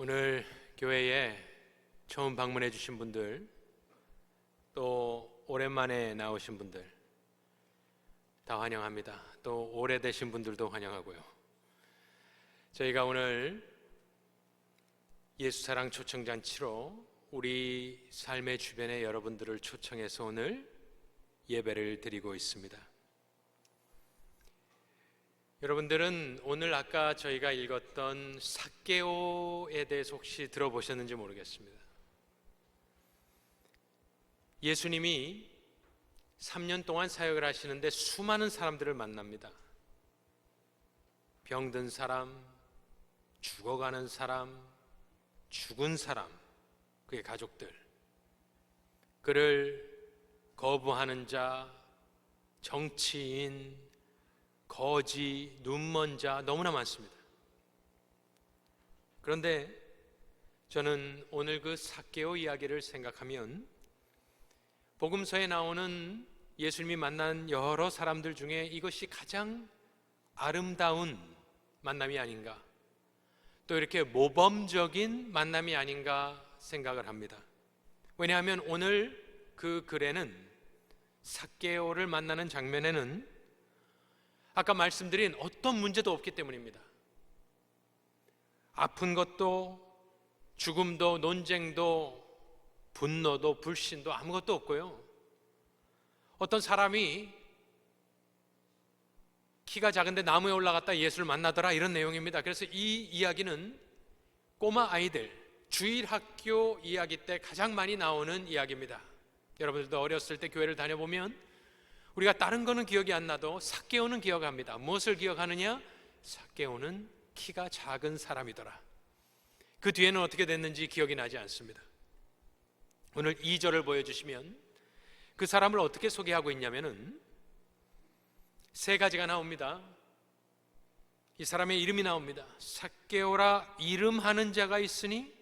오늘 교회에 처음 방문해 주신 분들, 또 오랜만에 나오신 분들 다 환영합니다. 또 오래되신 분들도 환영하고요. 저희가 오늘 예수사랑 초청잔치로 우리 삶의 주변의 여러분들을 초청해서 오늘 예배를 드리고 있습니다. 여러분들은 오늘 아까 저희가 읽었던 삭개오에 대해서 혹시 들어보셨는지 모르겠습니다. 예수님이 3년 동안 사역을 하시는데 수많은 사람들을 만납니다. 병든 사람, 죽어가는 사람, 죽은 사람, 그의 가족들, 그를 거부하는 자, 정치인, 거지, 눈먼 자 너무나 많습니다. 그런데 저는 오늘 그 삭개오 이야기를 생각하면 복음서에 나오는 예수님이 만난 여러 사람들 중에 이것이 가장 아름다운 만남이 아닌가, 또 이렇게 모범적인 만남이 아닌가 생각을 합니다. 왜냐하면 오늘 그 글에는 삭개오를 만나는 장면에는 아까 말씀드린 어떤 문제도 없기 때문입니다. 아픈 것도, 죽음도, 논쟁도, 분노도, 불신도 아무것도 없고요. 어떤 사람이 키가 작은데 나무에 올라갔다 예수를 만나더라, 이런 내용입니다. 그래서 이 이야기는 꼬마 아이들 주일학교 이야기 때 가장 많이 나오는 이야기입니다. 여러분들도 어렸을 때 교회를 다녀보면 우리가 다른 거는 기억이 안 나도 삭개오는 기억합니다. 무엇을 기억하느냐? 삭개오는 키가 작은 사람이더라. 그 뒤에는 어떻게 됐는지 기억이 나지 않습니다. 오늘 2절을 보여주시면 그 사람을 어떻게 소개하고 있냐면은 세 가지가 나옵니다. 이 사람의 이름이 나옵니다. 삭개오라 이름하는 자가 있으니,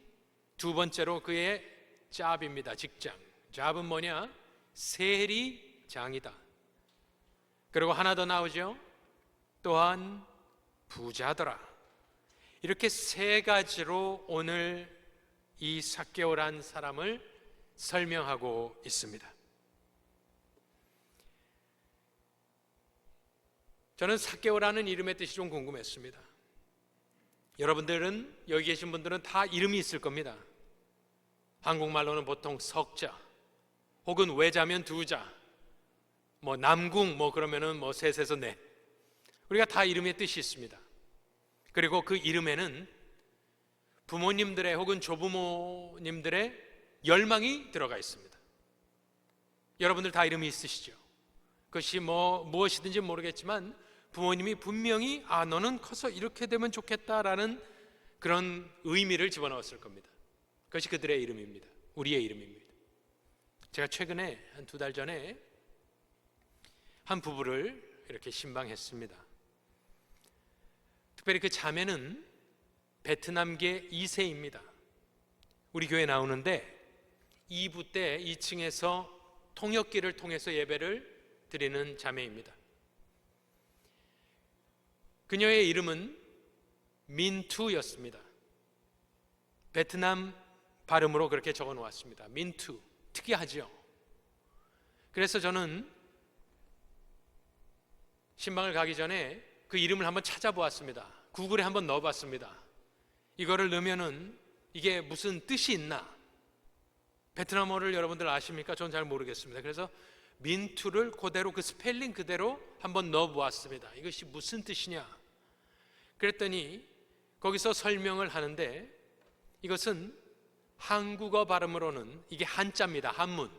두 번째로 그의 잡입니다. 직장. 잡은 뭐냐? 세리장이다. 그리고 하나 더 나오죠. 또한 부자더라. 이렇게 세 가지로 오늘 이 삭개오란 사람을 설명하고 있습니다. 저는 삭개오라는 이름의 뜻이 좀 궁금했습니다. 여러분들은, 여기 계신 분들은 다 이름이 있을 겁니다. 한국말로는 보통 석자, 혹은 외자면 두자, 남궁 그러면은 셋에서 넷. 우리가 다 이름의 뜻이 있습니다. 그리고 그 이름에는 부모님들의 혹은 조부모님들의 열망이 들어가 있습니다. 여러분들 다 이름이 있으시죠? 그것이 무엇이든지 모르겠지만 부모님이 분명히 너는 커서 이렇게 되면 좋겠다라는 그런 의미를 집어넣었을 겁니다. 그것이 그들의 이름입니다. 우리의 이름입니다. 제가 최근에 한 2달 전에 한 부부를 이렇게 신방했습니다. 특별히 그 자매는 베트남계 2세입니다. 우리 교회 나오는데 2부 때 2층에서 통역기를 통해서 예배를 드리는 자매입니다. 그녀의 이름은 민투였습니다. 베트남 발음으로 그렇게 적어 놓았습니다. 민투. 특이하죠? 그래서 저는 신방을 가기 전에 그 이름을 한번 찾아보았습니다. 구글에 한번 넣어봤습니다. 이거를 넣으면은 이게 무슨 뜻이 있나? 베트남어를 여러분들 아십니까? 저는 잘 모르겠습니다. 그래서 민투를 그대로, 그 스펠링 그대로 한번 넣어보았습니다. 이것이 무슨 뜻이냐? 그랬더니 거기서 설명을 하는데 이것은 한국어 발음으로는 이게 한자입니다. 한문,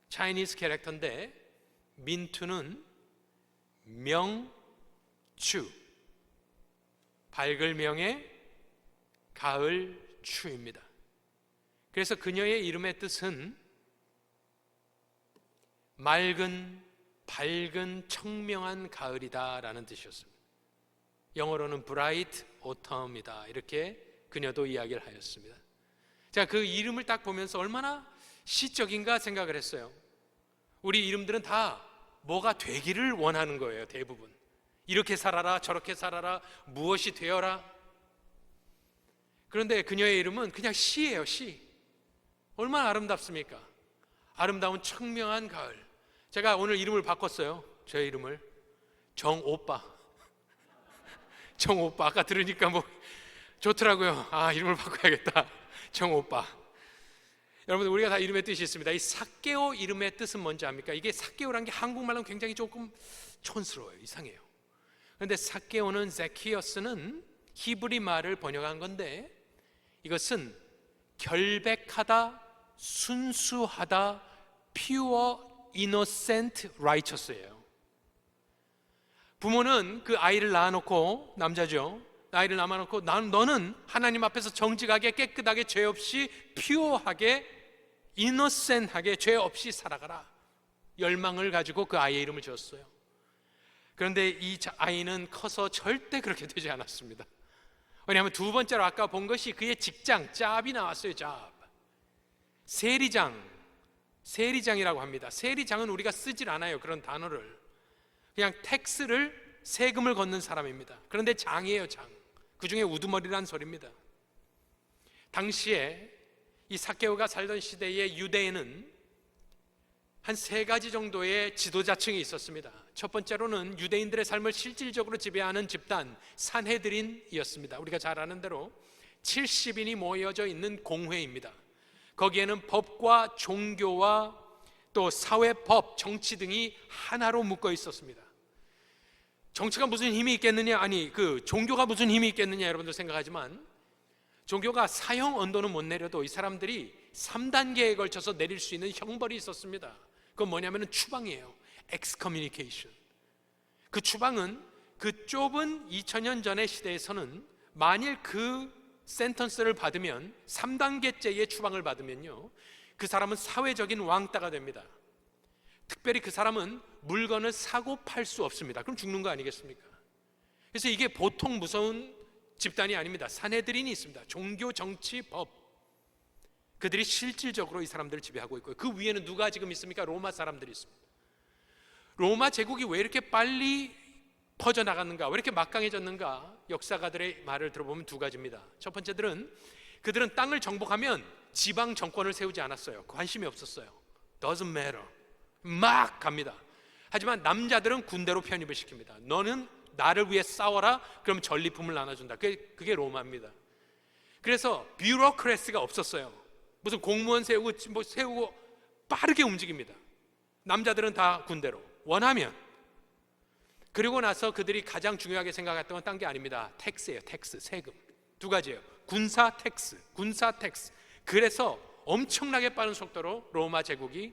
차이니즈 캐릭터인데 민투는 명추, 밝을 명의 가을 추입니다. 그래서 그녀의 이름의 뜻은 맑은, 밝은, 청명한 가을이다 라는 뜻이었습니다. 영어로는 bright autumn이다, 이렇게 그녀도 이야기를 하였습니다. 제가 그 이름을 딱 보면서 얼마나 시적인가 생각을 했어요. 우리 이름들은 다 뭐가 되기를 원하는 거예요. 대부분 이렇게 살아라, 저렇게 살아라, 무엇이 되어라. 그런데 그녀의 이름은 그냥 시예요, 시. 얼마나 아름답습니까? 아름다운 청명한 가을. 제가 오늘 이름을 바꿨어요. 제 이름을 정오빠. 정오빠. 아까 들으니까 뭐 좋더라고요. 아, 이름을 바꿔야겠다. 정오빠. 여러분, 우리가 다 이름의 뜻이 있습니다. 이 삭개오 이름의 뜻은 뭔지 압니까? 이게 삭개오라는 게 한국말로는 굉장히 조금 촌스러워요. 이상해요. 그런데 삭개오는 제키어스는 히브리 말을 번역한 건데, 이것은 결백하다, 순수하다, pure, innocent, righteous예요. 부모는 그 아이를 낳아놓고, 남자죠, 아이를 낳아놓고 너는 하나님 앞에서 정직하게 깨끗하게 죄 없이 퓨어하게 innocent하게 죄 없이 살아가라, 열망을 가지고 그 아이의 이름을 지었어요. 그런데 이 아이는 커서 절대 그렇게 되지 않았습니다. 왜냐하면 두 번째로 아까 본 것이 그의 직장, 잡이 나왔어요. 잡. 세리장이라고 합니다. 세리장은 우리가 쓰질 않아요, 그런 단어를. 그냥 텍스를, 세금을 걷는 사람입니다. 그런데 장이에요, 장. 그 중에 우두머리란 소리입니다. 당시에 이 삭개오가 살던 시대의 유대에는 한 세 가지 정도의 지도자층이 있었습니다. 첫 번째로는 유대인들의 삶을 실질적으로 지배하는 집단 산헤드린이었습니다. 우리가 잘 아는 대로 70인이 모여져 있는 공회입니다. 거기에는 법과 종교와 또 사회법, 정치 등이 하나로 묶어 있었습니다. 정치가 무슨 힘이 있겠느냐, 아니 그 종교가 무슨 힘이 있겠느냐 여러분들 생각하지만, 종교가 사형 언도는 못 내려도 이 사람들이 3단계에 걸쳐서 내릴 수 있는 형벌이 있었습니다. 그건 뭐냐면 추방이에요. excommunication. 그 추방은 그 좁은 2000년 전의 시대에서는 만일 그 센턴스를 받으면, 3단계째의 추방을 받으면요, 그 사람은 사회적인 왕따가 됩니다. 특별히 그 사람은 물건을 사고 팔 수 없습니다. 그럼 죽는 거 아니겠습니까? 그래서 이게 보통 무서운 집단이 아닙니다. 산헤드린이 있습니다. 종교, 정치, 법. 그들이 실질적으로 이 사람들을 지배하고 있고요. 그 위에는 누가 지금 있습니까? 로마 사람들이 있습니다. 로마 제국이 왜 이렇게 빨리 퍼져나갔는가, 왜 이렇게 막강해졌는가? 역사가들의 말을 들어보면 두 가지입니다. 첫 번째들은 그들은 땅을 정복하면 지방 정권을 세우지 않았어요. 관심이 없었어요. Doesn't matter. 막 갑니다. 하지만 남자들은 군대로 편입을 시킵니다. 너는 나를 위해 싸워라. 그럼 전리품을 나눠준다. 그게 로마입니다. 그래서 뷰로크래시가 없었어요. 무슨 공무원 세우고 빠르게 움직입니다. 남자들은 다 군대로 원하면. 그리고 나서 그들이 가장 중요하게 생각했던 건 딴 게 아닙니다. 텍스예요. 텍스, 세금. 두 가지예요. 군사 텍스. 그래서 엄청나게 빠른 속도로 로마 제국이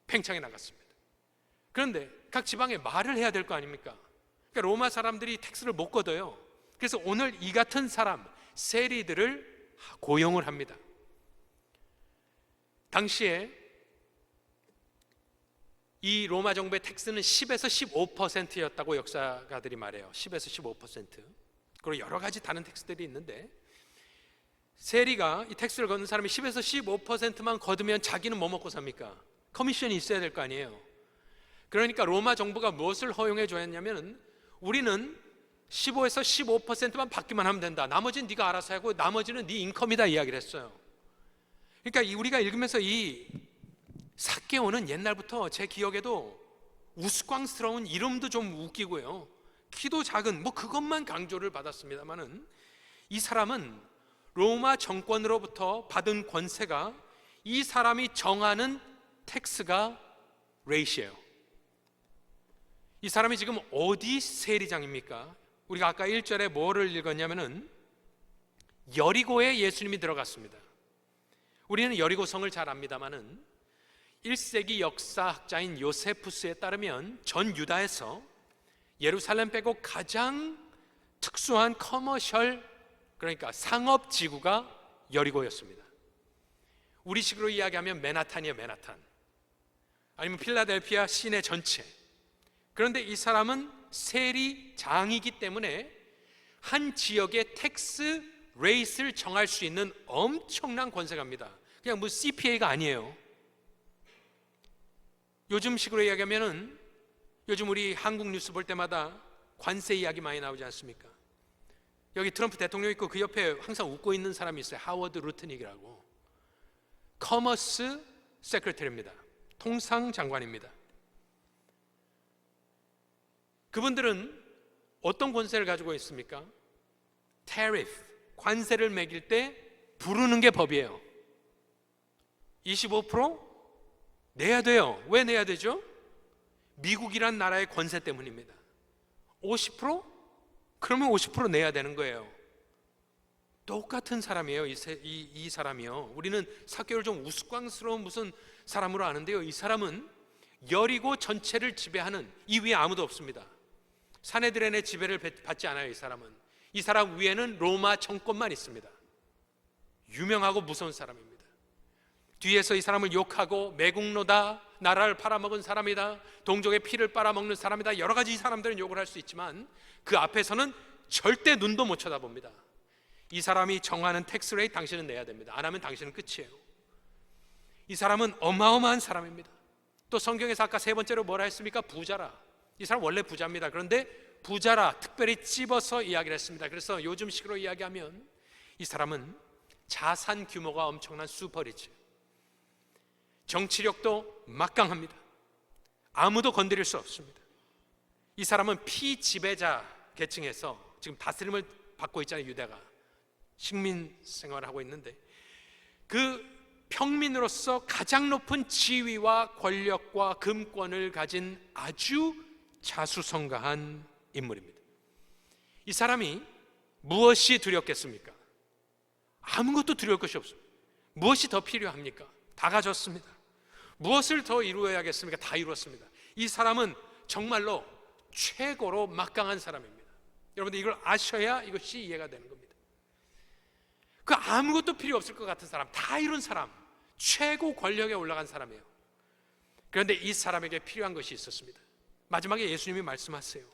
팽창해 나갔습니다. 그런데 각 지방에 말을 해야 될 거 아닙니까? 그러니까 로마 사람들이 텍스를 못 걷어요. 그래서 오늘 이 같은 사람, 세리들을 고용을 합니다. 당시에 이 로마 정부의 텍스는 10에서 15%였다고 역사가들이 말해요. 10에서 15%. 그리고 여러 가지 다른 텍스들이 있는데, 세리가 이 텍스를 걷는 사람이 10에서 15%만 거두면 자기는 뭐 먹고 삽니까? 커미션이 있어야 될 거 아니에요. 그러니까 로마 정부가 무엇을 허용해 줬냐면, 우리는 15에서 15%만 받기만 하면 된다. 나머지는 네가 알아서 하고 나머지는 네 인컴이다 이야기를 했어요. 그러니까 우리가 읽으면서 이 삭개오는 옛날부터 제 기억에도 우스꽝스러운, 이름도 좀 웃기고요, 키도 작은, 뭐 그것만 강조를 받았습니다만은, 이 사람은 로마 정권으로부터 받은 권세가, 이 사람이 정하는 텍스가 레이시예요. 이 사람이 지금 어디 세리장입니까? 우리가 아까 1절에 뭐를 읽었냐면은 여리고에 예수님이 들어갔습니다. 우리는 여리고성을 잘 압니다만은 1세기 역사학자인 요세푸스에 따르면 전 유다에서 예루살렘 빼고 가장 특수한 커머셜, 그러니까 상업지구가 여리고였습니다. 우리식으로 이야기하면 맨하탄이에요. 맨하탄. 아니면 필라델피아 시내 전체. 그런데 이 사람은 세리장이기 때문에 한 지역의 텍스 레이스를 정할 수 있는 엄청난 권세가입니다. 그냥 뭐 CPA가 아니에요. 요즘식으로 이야기하면은, 요즘 우리 한국 뉴스 볼 때마다 관세 이야기 많이 나오지 않습니까? 여기 트럼프 대통령 있고 그 옆에 항상 웃고 있는 사람이 있어요. 하워드 루트닉이라고. 커머스 세크레터리입니다. 통상장관입니다. 그분들은 어떤 권세를 가지고 있습니까? tariff, 관세를 매길 때 부르는 게 법이에요. 25% 내야 돼요. 왜 내야 되죠? 미국이란 나라의 권세 때문입니다. 50%? 그러면 50% 내야 되는 거예요. 똑같은 사람이에요. 이 사람이요. 우리는 삭개오를 좀 우스꽝스러운 무슨 사람으로 아는데요. 이 사람은 여리고 전체를 지배하는, 이 위에 아무도 없습니다. 사내들의 지배를 받지 않아요. 이 사람 위에는 로마 정권만 있습니다. 유명하고 무서운 사람입니다. 뒤에서 이 사람을 욕하고 매국노다, 나라를 팔아먹은 사람이다, 동족의 피를 빨아먹는 사람이다, 여러 가지 이 사람들은 욕을 할 수 있지만 그 앞에서는 절대 눈도 못 쳐다봅니다. 이 사람이 정하는 텍스 레이트 당신은 내야 됩니다. 안 하면 당신은 끝이에요. 이 사람은 어마어마한 사람입니다. 또 성경에서 아까 세 번째로 뭐라 했습니까? 부자라. 이 사람 원래 부자입니다. 그런데 부자라 특별히 찝어서 이야기를 했습니다. 그래서 요즘식으로 이야기하면 이 사람은 자산 규모가 엄청난 슈퍼리치, 정치력도 막강합니다. 아무도 건드릴 수 없습니다. 이 사람은 피지배자 계층에서 지금 다스림을 받고 있잖아요. 유대가 식민 생활을 하고 있는데 그 평민으로서 가장 높은 지위와 권력과 금권을 가진 아주 자수성가한 인물입니다. 이 사람이 무엇이 두렵겠습니까? 아무것도 두려울 것이 없습니다. 무엇이 더 필요합니까? 다 가졌습니다. 무엇을 더 이루어야겠습니까? 다 이루었습니다. 이 사람은 정말로 최고로 막강한 사람입니다. 여러분들 이걸 아셔야 이것이 이해가 되는 겁니다. 그 아무것도 필요 없을 것 같은 사람, 다 이룬 사람, 최고 권력에 올라간 사람이에요. 그런데 이 사람에게 필요한 것이 있었습니다. 마지막에 예수님이 말씀하세요.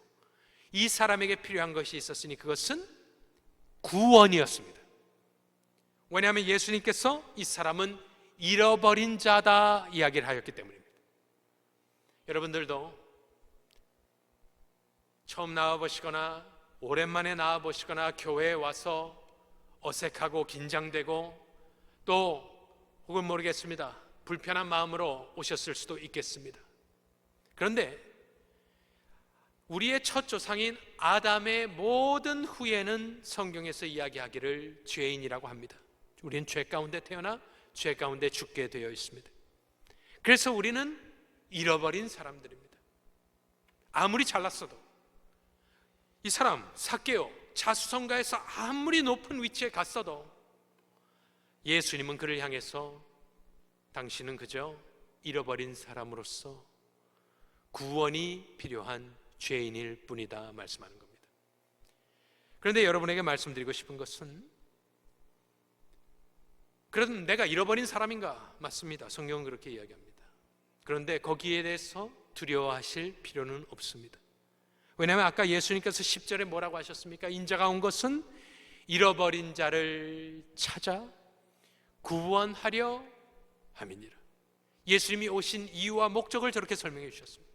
이 사람에게 필요한 것이 있었으니 그것은 구원이었습니다. 왜냐하면 예수님께서 이 사람은 잃어버린 자다 이야기를 하였기 때문입니다. 여러분들도 처음 나와보시거나 오랜만에 나와보시거나 교회에 와서 어색하고 긴장되고 또 혹은 모르겠습니다. 불편한 마음으로 오셨을 수도 있겠습니다. 그런데 우리의 첫 조상인 아담의 모든 후예는 성경에서 이야기하기를 죄인이라고 합니다. 우리는 죄 가운데 태어나 죄 가운데 죽게 되어 있습니다. 그래서 우리는 잃어버린 사람들입니다. 아무리 잘났어도 이 사람 삭개오 자수성가에서 아무리 높은 위치에 갔어도 예수님은 그를 향해서 당신은 그저 잃어버린 사람으로서 구원이 필요한 죄인일 뿐이다 말씀하는 겁니다. 그런데 여러분에게 말씀드리고 싶은 것은 그래도 내가 잃어버린 사람인가? 맞습니다. 성경은 그렇게 이야기합니다. 그런데 거기에 대해서 두려워하실 필요는 없습니다. 왜냐하면 아까 예수님께서 10절에 뭐라고 하셨습니까? 인자가 온 것은 잃어버린 자를 찾아 구원하려 함이니라. 예수님이 오신 이유와 목적을 저렇게 설명해 주셨습니다.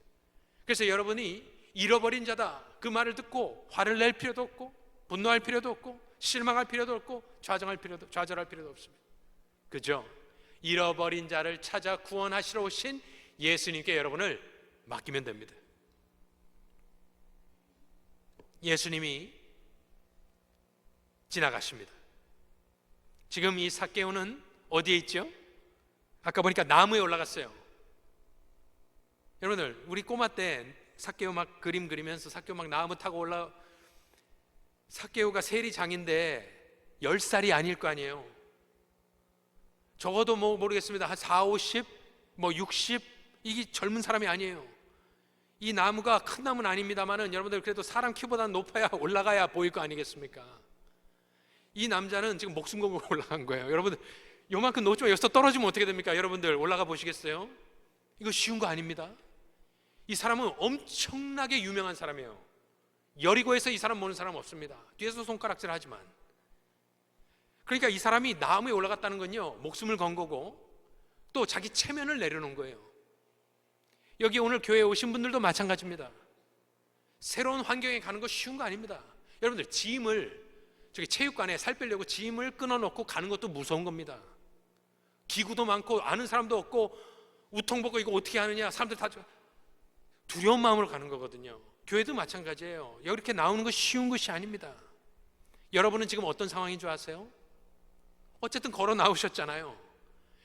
그래서 여러분이 잃어버린 자다 그 말을 듣고 화를 낼 필요도 없고 분노할 필요도 없고 실망할 필요도 없고 좌절할 필요도 없습니다. 그죠? 잃어버린 자를 찾아 구원하시러 오신 예수님께 여러분을 맡기면 됩니다. 예수님이 지나가십니다. 지금 이 삭개오는 어디에 있죠? 아까 보니까 나무에 올라갔어요. 여러분들 우리 꼬마 때 삭개오 막 그림 그리면서 삭개오 막 나무 타고 삭개오가 세리장인데 10살이 아닐 거 아니에요. 적어도 모르겠습니다. 한 4, 50, 60 이게 젊은 사람이 아니에요. 이 나무가 큰 나무는 아닙니다만은 여러분들 그래도 사람 키보다는 높아야 올라가야 보일 거 아니겠습니까? 이 남자는 지금 목숨 걸고 올라간 거예요. 여러분들 요만큼 높지만 여기서 떨어지면 어떻게 됩니까? 여러분들 올라가 보시겠어요? 이거 쉬운 거 아닙니다. 이 사람은 엄청나게 유명한 사람이에요. 여리고에서 이 사람 모르는 사람 없습니다. 뒤에서 손가락질 하지만. 그러니까 이 사람이 나무에 올라갔다는 건요 목숨을 건 거고 또 자기 체면을 내려놓은 거예요. 여기 오늘 교회에 오신 분들도 마찬가지입니다. 새로운 환경에 가는 거 쉬운 거 아닙니다. 여러분들 짐을 저기 체육관에 살 빼려고 짐을 끊어놓고 가는 것도 무서운 겁니다. 기구도 많고 아는 사람도 없고 우통벗고 이거 어떻게 하느냐, 사람들 다 두려운 마음으로 가는 거거든요. 교회도 마찬가지예요. 이렇게 나오는 거 쉬운 것이 아닙니다. 여러분은 지금 어떤 상황인 줄 아세요? 어쨌든 걸어 나오셨잖아요.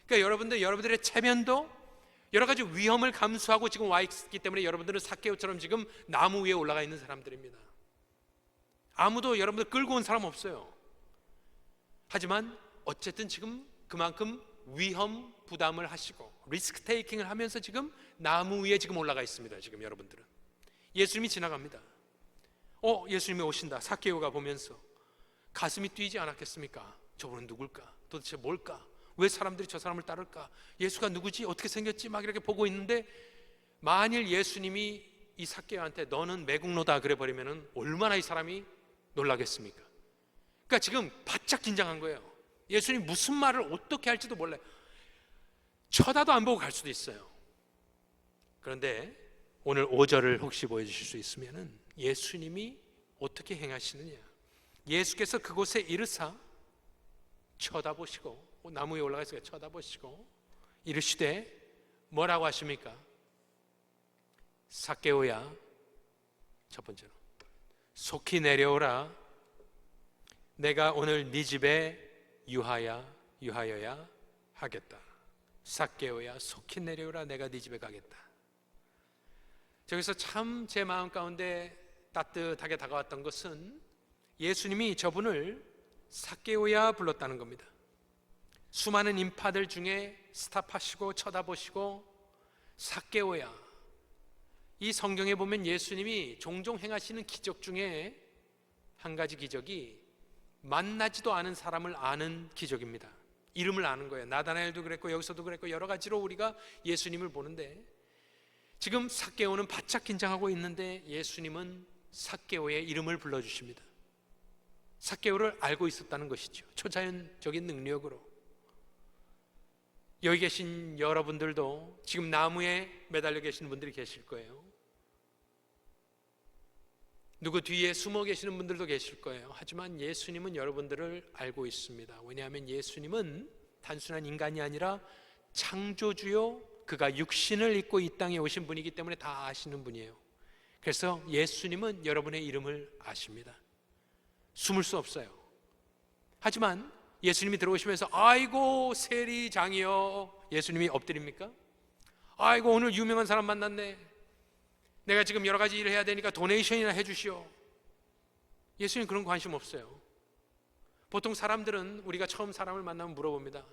그러니까 여러분들의 체면도 여러 가지 위험을 감수하고 지금 와 있기 때문에 여러분들은 삭개오처럼 지금 나무 위에 올라가 있는 사람들입니다. 아무도 여러분들 끌고 온 사람 없어요. 하지만 어쨌든 지금 그만큼 위험 부담을 하시고 리스크 테이킹을 하면서 지금 나무 위에 지금 올라가 있습니다. 지금 여러분들은 예수님이 지나갑니다. 예수님이 오신다. 삭개오가 보면서 가슴이 뛰지 않았겠습니까? 저분은 누굴까? 도대체 뭘까? 왜 사람들이 저 사람을 따를까? 예수가 누구지? 어떻게 생겼지? 막 이렇게 보고 있는데 만일 예수님이 이 삭개오한테 너는 매국노다 그래 버리면은 얼마나 이 사람이 놀라겠습니까? 그러니까 지금 바짝 긴장한 거예요. 예수님 무슨 말을 어떻게 할지도 몰라요. 쳐다도 안 보고 갈 수도 있어요. 그런데 오늘 5절을 혹시 보여주실 수 있으면은 예수님이 어떻게 행하시느냐, 예수께서 그곳에 이르사 쳐다보시고 나무 위에 올라가 있으니까 쳐다보시고 이르시되 뭐라고 하십니까? 삭개오야, 첫 번째로 속히 내려오라. 내가 오늘 네 집에 유하여야 하겠다. 삭개오야, 속히 내려오라. 내가 네 집에 가겠다. 저기서 참 제 마음 가운데 따뜻하게 다가왔던 것은 예수님이 저분을 삭개오야 불렀다는 겁니다. 수많은 인파들 중에 스탑하시고 쳐다보시고 삭개오야. 이 성경에 보면 예수님이 종종 행하시는 기적 중에 한 가지 기적이 만나지도 않은 사람을 아는 기적입니다. 이름을 아는 거예요. 나다나엘도 그랬고 여기서도 그랬고 여러 가지로 우리가 예수님을 보는데 지금 삭개오는 바짝 긴장하고 있는데 예수님은 삭개오의 이름을 불러주십니다. 삭개오를 알고 있었다는 것이죠. 초자연적인 능력으로. 여기 계신 여러분들도 지금 나무에 매달려 계시는 분들이 계실 거예요. 누구 뒤에 숨어 계시는 분들도 계실 거예요. 하지만 예수님은 여러분들을 알고 있습니다. 왜냐하면 예수님은 단순한 인간이 아니라 창조주요, 그가 육신을 입고 이 땅에 오신 분이기 때문에 다 아시는 분이에요. 그래서 예수님은 여러분의 이름을 아십니다. 숨을 수 없어요. 하지만 예수님이 들어오시면서 아이고 세리장이여, 예수님이 엎드립니까? 아이고 오늘 유명한 사람 만났네, 내가 지금 여러 가지 일을 해야 되니까 도네이션이나 해주시오. 예수님 그런 관심 없어요. 보통 사람들은 우리가 처음 사람을 만나면 물어봅니다.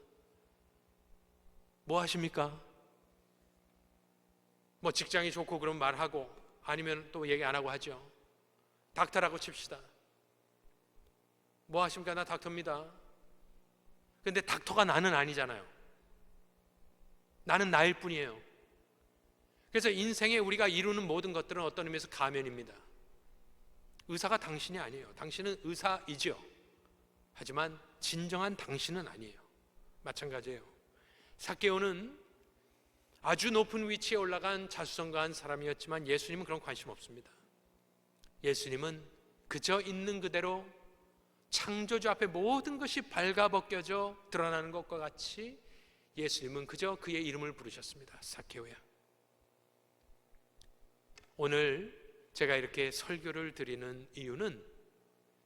뭐 하십니까? 뭐 직장이 좋고 그런 말하고, 아니면 또 얘기 안 하고 하죠. 닥터라고 칩시다. 뭐 하십니까? 나 닥터입니다. 근데 닥터가 나는 아니잖아요. 나는 나일 뿐이에요. 그래서 인생에 우리가 이루는 모든 것들은 어떤 의미에서 가면입니다. 의사가 당신이 아니에요. 당신은 의사이죠. 하지만 진정한 당신은 아니에요. 마찬가지예요. 삭개오는 아주 높은 위치에 올라간 자수성가한 사람이었지만 예수님은 그런 관심 없습니다. 예수님은 그저 있는 그대로 창조주 앞에 모든 것이 발가벗겨져 드러나는 것과 같이 예수님은 그저 그의 이름을 부르셨습니다. 삭개오야. 오늘 제가 이렇게 설교를 드리는 이유는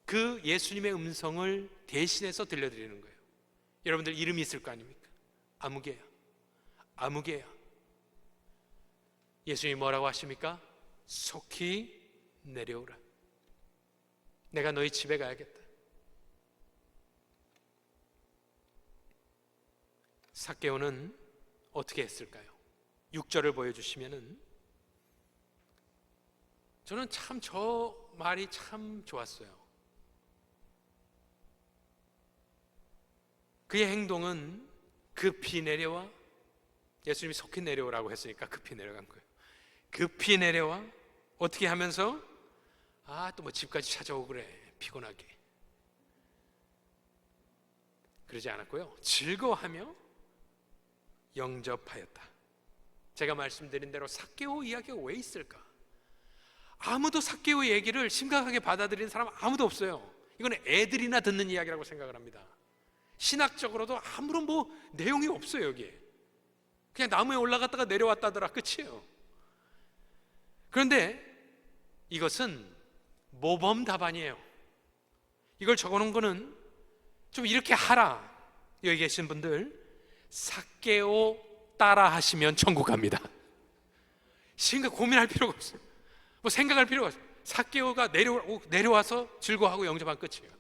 그 예수님의 음성을 대신해서 들려드리는 거예요. 여러분들 이름이 있을 거 아닙니까? 아무개야, 아무개야. 예수님이 뭐라고 하십니까? 속히 내려오라. 내가 너희 집에 가야겠다. 삭개오는 어떻게 했을까요? 6절을 보여주시면은 저는 참 저 말이 참 좋았어요. 그의 행동은 급히 내려와, 예수님이 속히 내려오라고 했으니까 급히 내려간 거예요. 급히 내려와 어떻게 하면서 또 뭐 집까지 찾아오고 그래, 피곤하게. 그러지 않았고요, 즐거워하며 영접하였다. 제가 말씀드린 대로 삭개오 이야기가 왜 있을까? 아무도 삭개오 얘기를 심각하게 받아들이는 사람 아무도 없어요. 이거는 애들이나 듣는 이야기라고 생각을 합니다. 신학적으로도 아무런 내용이 없어요. 여기에 그냥 나무에 올라갔다가 내려왔다더라, 끝이에요. 그런데 이것은 모범 답안이에요. 이걸 적어놓은 거는 좀 이렇게 하라. 여기 계신 분들, 삭개오 따라 하시면 천국 갑니다. 고민할 필요가 없어요. 생각할 필요가 없어요. 삭개오가 내려와서 즐거워하고 영접한 끝이에요.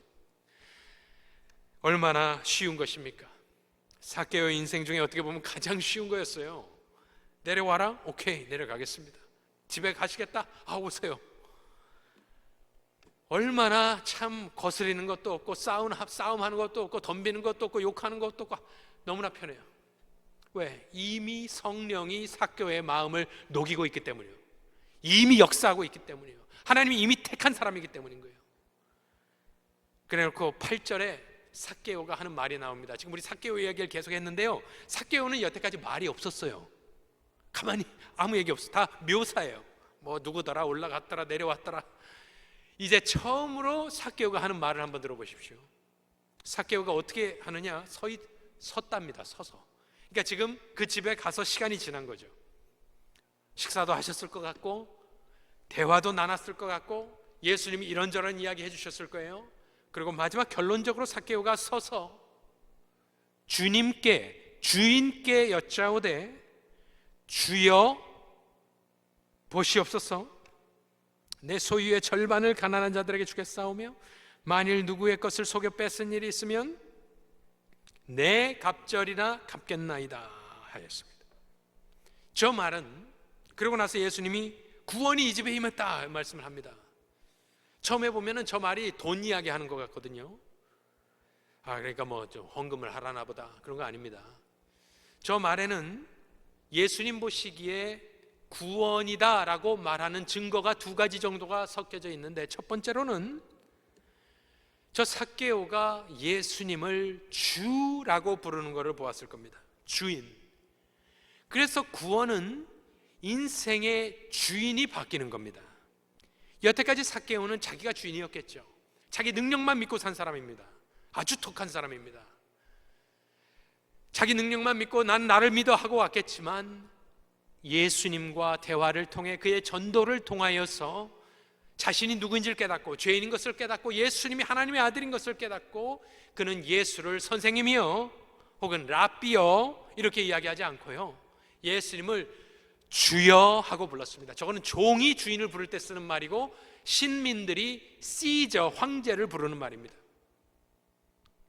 얼마나 쉬운 것입니까? 삭개오 인생 중에 어떻게 보면 가장 쉬운 거였어요. 내려와라? 오케이, 내려가겠습니다. 집에 가시겠다? 오세요. 얼마나 참 거스리는 것도 없고 싸움하는 것도 없고 덤비는 것도 없고 욕하는 것도 없고 너무나 편해요. 왜? 이미 성령이 삭개오의 마음을 녹이고 있기 때문이에요. 이미 역사하고 있기 때문이에요. 하나님이 이미 택한 사람이기 때문인 거예요. 그래놓고 8절에 삭개오가 하는 말이 나옵니다. 지금 우리 삭개오 이야기를 계속 했는데요, 삭개오는 여태까지 말이 없었어요. 가만히 아무 얘기 없어. 다 묘사예요. 누구더라, 올라갔더라, 내려왔더라. 이제 처음으로 삭개오가 하는 말을 한번 들어보십시오. 삭개오가 어떻게 하느냐? 섰답니다. 서서. 그러니까 지금 그 집에 가서 시간이 지난 거죠. 식사도 하셨을 것 같고 대화도 나눴을 것 같고 예수님이 이런저런 이야기 해주셨을 거예요. 그리고 마지막 결론적으로 삭개오가 서서 주인께 여짜오되, 주여 보시옵소서, 내 소유의 절반을 가난한 자들에게 주겠사오며 만일 누구의 것을 속여 뺏은 일이 있으면 내 갑절이나 갚겠나이다 하였습니다. 저 말은, 그러고 나서 예수님이 구원이 이 집에 임했다 말씀을 합니다. 처음에 보면은 저 말이 돈 이야기 하는 것 같거든요. 그러니까 좀 헌금을 하라나 보다, 그런 거 아닙니다. 저 말에는 예수님 보시기에 구원이다 라고 말하는 증거가 두 가지 정도가 섞여져 있는데, 첫 번째로는 저 삭개오가 예수님을 주라고 부르는 것을 보았을 겁니다. 주인. 그래서 구원은 인생의 주인이 바뀌는 겁니다. 여태까지 삭개오는 자기가 주인이었겠죠. 자기 능력만 믿고 산 사람입니다. 아주 독한 사람입니다. 자기 능력만 믿고 난 나를 믿어 하고 왔겠지만 예수님과 대화를 통해 그의 전도를 통하여서 자신이 누구인지를 깨닫고 죄인인 것을 깨닫고 예수님이 하나님의 아들인 것을 깨닫고 그는 예수를 선생님이요 혹은 랍비요 이렇게 이야기하지 않고요, 예수님을 주여 하고 불렀습니다. 저거는 종이 주인을 부를 때 쓰는 말이고 신민들이 시저, 황제를 부르는 말입니다.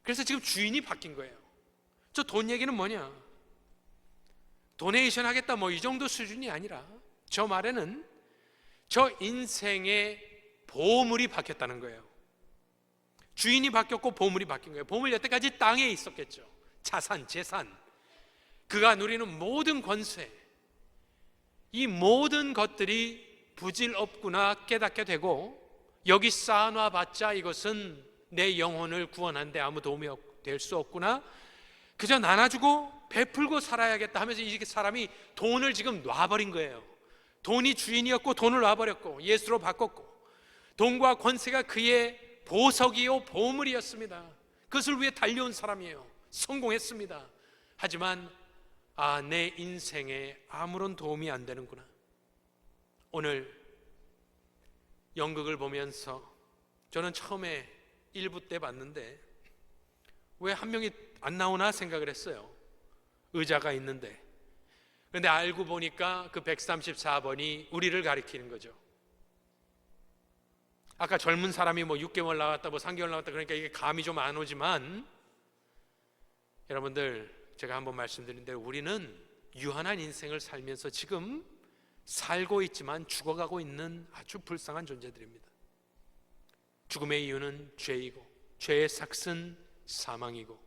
그래서 지금 주인이 바뀐 거예요. 저 돈 얘기는 뭐냐, 도네이션 하겠다 이 정도 수준이 아니라 저 말에는 저 인생의 보물이 바뀌었다는 거예요. 주인이 바뀌었고 보물이 바뀐 거예요. 보물, 여태까지 땅에 있었겠죠. 자산, 재산, 그가 누리는 모든 권세, 이 모든 것들이 부질없구나 깨닫게 되고, 여기 쌓아놔 봤자 이것은 내 영혼을 구원하는데 아무 도움이 될 수 없구나, 그저 나눠주고 베풀고 살아야겠다 하면서 이 사람이 돈을 지금 놔버린 거예요. 돈이 주인이었고 돈을 놔버렸고 예수로 바꿨고, 돈과 권세가 그의 보석이요 보물이었습니다. 그것을 위해 달려온 사람이에요. 성공했습니다. 하지만 내 인생에 아무런 도움이 안 되는구나. 오늘 연극을 보면서 저는 처음에 1부 때 봤는데 왜 한 명이 안 나오나 생각을 했어요. 의자가 있는데. 그런데 알고 보니까 그 134번이 우리를 가리키는 거죠. 아까 젊은 사람이 6개월 나왔다 3개월 나왔다 그러니까 이게 감이 좀 안 오지만, 여러분들 제가 한번 말씀드린 대로 우리는 유한한 인생을 살면서 지금 살고 있지만 죽어가고 있는 아주 불쌍한 존재들입니다. 죽음의 이유는 죄이고 죄의 삭은 사망이고,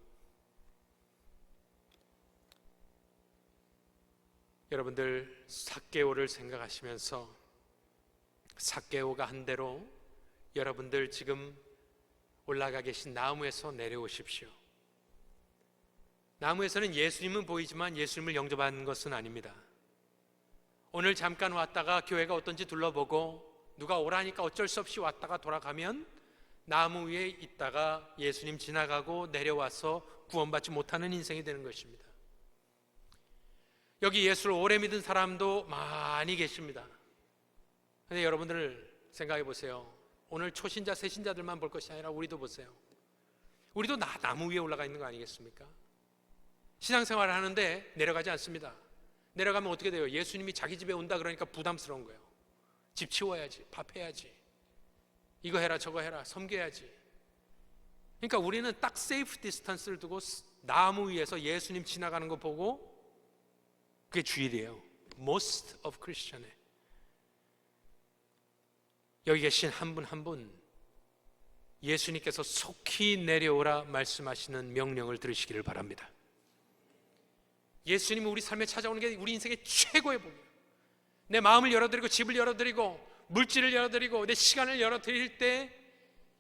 여러분들 삭개오를 생각하시면서 삭개오가 한 대로 여러분들 지금 올라가 계신 나무에서 내려오십시오. 나무에서는 예수님은 보이지만 예수님을 영접하는 것은 아닙니다. 오늘 잠깐 왔다가 교회가 어떤지 둘러보고 누가 오라니까 어쩔 수 없이 왔다가 돌아가면 나무 위에 있다가 예수님 지나가고 내려와서 구원받지 못하는 인생이 되는 것입니다. 여기 예수를 오래 믿은 사람도 많이 계십니다. 그런데 여러분들 생각해 보세요. 오늘 초신자, 새신자들만 볼 것이 아니라 우리도 보세요. 우리도 나무 위에 올라가 있는 거 아니겠습니까? 신앙생활을 하는데 내려가지 않습니다. 내려가면 어떻게 돼요? 예수님이 자기 집에 온다 그러니까 부담스러운 거예요. 집 치워야지, 밥 해야지, 이거 해라 저거 해라, 섬겨야지. 그러니까 우리는 딱 세이프 디스턴스를 두고 나무 위에서 예수님 지나가는 거 보고, 그게 주일이에요. Most of Christian에 여기 계신 한 분 한 분 예수님께서 속히 내려오라 말씀하시는 명령을 들으시기를 바랍니다. 예수님이 우리 삶에 찾아오는 게 우리 인생의 최고의 복이에요. 내 마음을 열어드리고 집을 열어드리고 물질을 열어드리고 내 시간을 열어드릴 때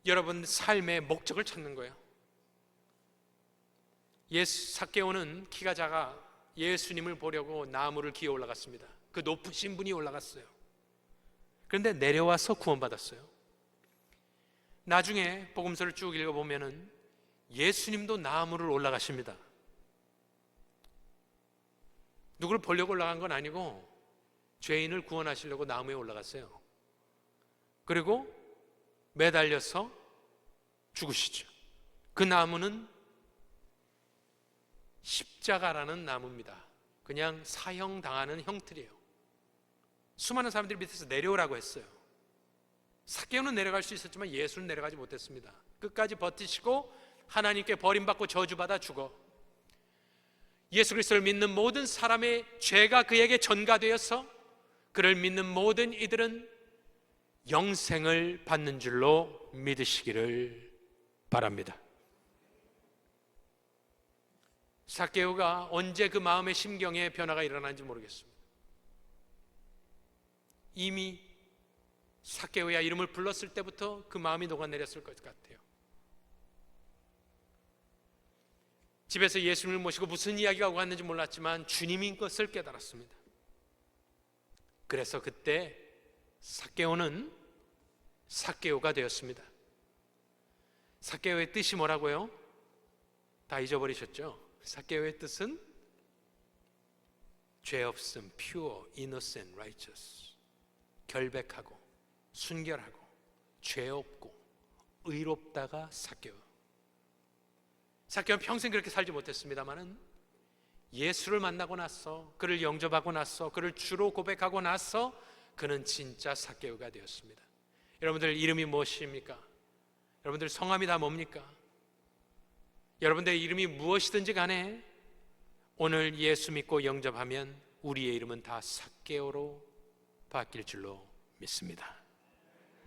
여러분 삶의 목적을 찾는 거예요. 삭개오는 키가 작아 예수님을 보려고 나무를 기어 올라갔습니다. 그 높으신 분이 올라갔어요. 그런데 내려와서 구원받았어요. 나중에 복음서를 쭉 읽어보면은 예수님도 나무를 올라가십니다. 누구를 보려고 올라간 건 아니고 죄인을 구원하시려고 나무에 올라갔어요. 그리고 매달려서 죽으시죠. 그 나무는 십자가라는 나무입니다. 그냥 사형당하는 형틀이에요. 수많은 사람들이 밑에서 내려오라고 했어요. 삭개오는 내려갈 수 있었지만 예수는 내려가지 못했습니다. 끝까지 버티시고 하나님께 버림받고 저주받아 죽어 예수 그리스도를 믿는 모든 사람의 죄가 그에게 전가되어서 그를 믿는 모든 이들은 영생을 받는 줄로 믿으시기를 바랍니다. 삭개오가 언제 그 마음의 심경에 변화가 일어난지 모르겠습니다. 이미 삭개오야 이름을 불렀을 때부터 그 마음이 녹아내렸을 것 같아요. 집에서 예수님을 모시고 무슨 이야기가 오고 갔는지 몰랐지만 주님인 것을 깨달았습니다. 그래서 그때 삭개오는 삭개오가 되었습니다. 삭개오의 뜻이 뭐라고요? 다 잊어버리셨죠? 삭개오의 뜻은 죄 없음, pure, innocent, righteous, 결백하고 순결하고 죄 없고 의롭다가 삭개오. 삭개오는 평생 그렇게 살지 못했습니다마는 예수를 만나고 나서, 그를 영접하고 나서, 그를 주로 고백하고 나서 그는 진짜 삭개오가 되었습니다. 여러분들 이름이 무엇입니까? 여러분들 성함이 다 뭡니까? 여러분들의 이름이 무엇이든지 간에 오늘 예수 믿고 영접하면 우리의 이름은 다 삭개오로 바뀔 줄로 믿습니다.